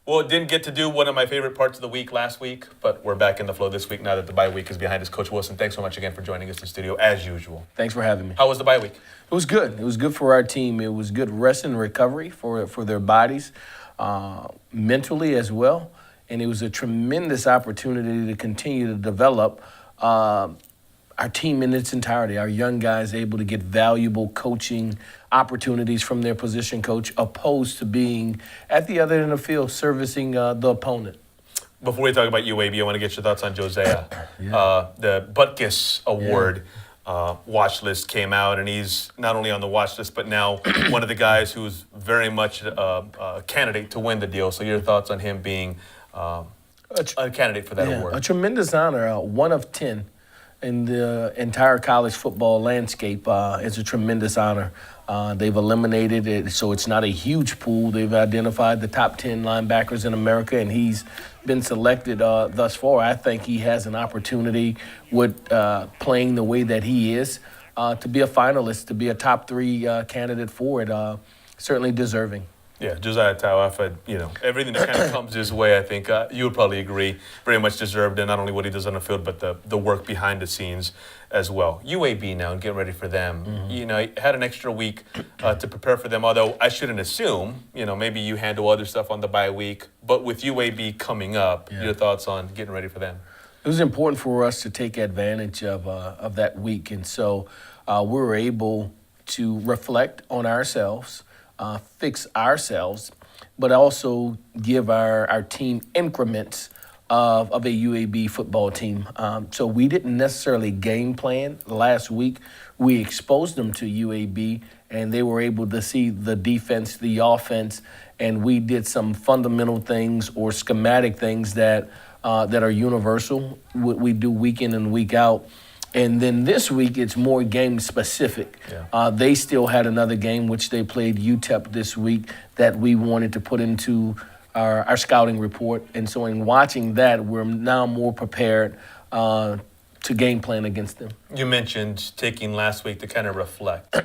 Well, didn't get to do one of my favorite parts of the week last week, but we're back in the flow this week now that the bye week is behind us. Coach Wilson, thanks so much again for joining us in the studio, as usual. Thanks for having me. How was the bye week? It was good. It was good for our team. It was good rest and recovery for their bodies, mentally as well. And it was a tremendous opportunity to continue to develop our team in its entirety, our young guys able to get valuable coaching opportunities from their position coach, opposed to being at the other end of the field servicing the opponent. Before we talk about UAB, I want to get your thoughts on Josiah. The Butkus Award watch list came out, and he's not only on the watch list, but now one of the guys who's very much a candidate to win the deal. So your thoughts on him being a candidate for that award? A tremendous honor, 1 of 10. In the entire college football landscape, it's a tremendous honor. They've eliminated it, so it's not a huge pool. They've identified the top 10 linebackers in America, and he's been selected thus far. I think he has an opportunity with playing the way that he is to be a finalist, to be a top 3 candidate for it. Certainly deserving. Yeah, Josiah Tauafa, everything that kind of comes his way, I think you would probably agree, very much deserved, and not only what he does on the field, but the work behind the scenes as well. UAB now and getting ready for them. Mm-hmm. Had an extra week to prepare for them, although I shouldn't assume, maybe you handle other stuff on the bye week, but with UAB coming up, your thoughts on getting ready for them? It was important for us to take advantage of that week, and so we were able to reflect on ourselves, fix ourselves, but also give our team increments of a UAB football team. So we didn't necessarily game plan last week. We exposed them to UAB, and they were able to see the defense, the offense, and we did some fundamental things or schematic things that are universal. We do week in and week out. And then this week, it's more game-specific. Yeah. They still had another game, which they played UTEP this week, that we wanted to put into our scouting report. And so in watching that, we're now more prepared to game plan against them. You mentioned taking last week to kind of reflect.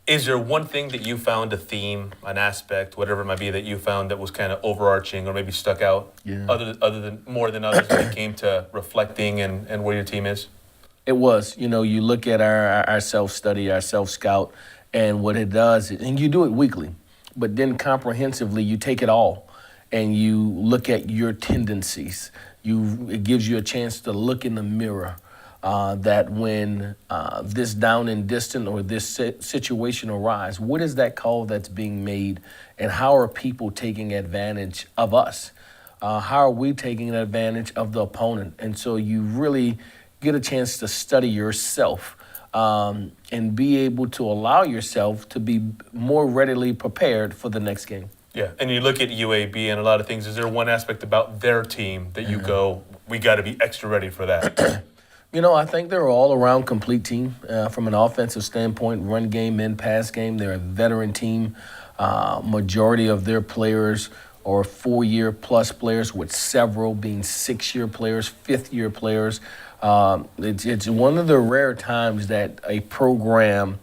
Is there one thing that you found, a theme, an aspect, whatever it might be, that you found that was kind of overarching or maybe stuck out other than more than others when it came to reflecting and where your team is? It was. You look at our self-study, our self-scout, and what it does, and you do it weekly, but then comprehensively you take it all and you look at your tendencies. It gives you a chance to look in the mirror that when this down and distant or this situation arises, what is that call that's being made, and how are people taking advantage of us? How are we taking advantage of the opponent? And so you really get a chance to study yourself and be able to allow yourself to be more readily prepared for the next game. Yeah, and you look at UAB and a lot of things. Is there one aspect about their team that you go, we got to be extra ready for that? I think they're all around complete team from an offensive standpoint, run game and pass game. They're a veteran team. Majority of their players are 4-year-plus players, with several being 6-year players, 5th-year players. It's one of the rare times that a program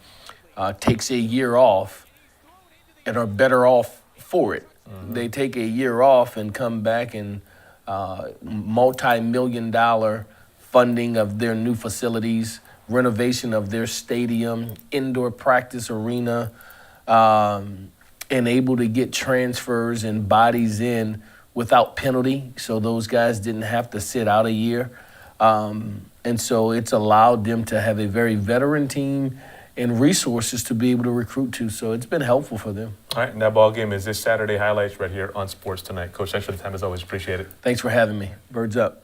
takes a year off and are better off for it. Mm-hmm. They take a year off and come back and multi-million-dollar funding of their new facilities, renovation of their stadium, indoor practice arena, and able to get transfers and bodies in without penalty, so those guys didn't have to sit out a year. And so it's allowed them to have a very veteran team and resources to be able to recruit to. So it's been helpful for them. All right, and that ball game is this Saturday, highlights right here on Sports Tonight. Coach, thanks for the time as always. Appreciate it. Thanks for having me. Birds up.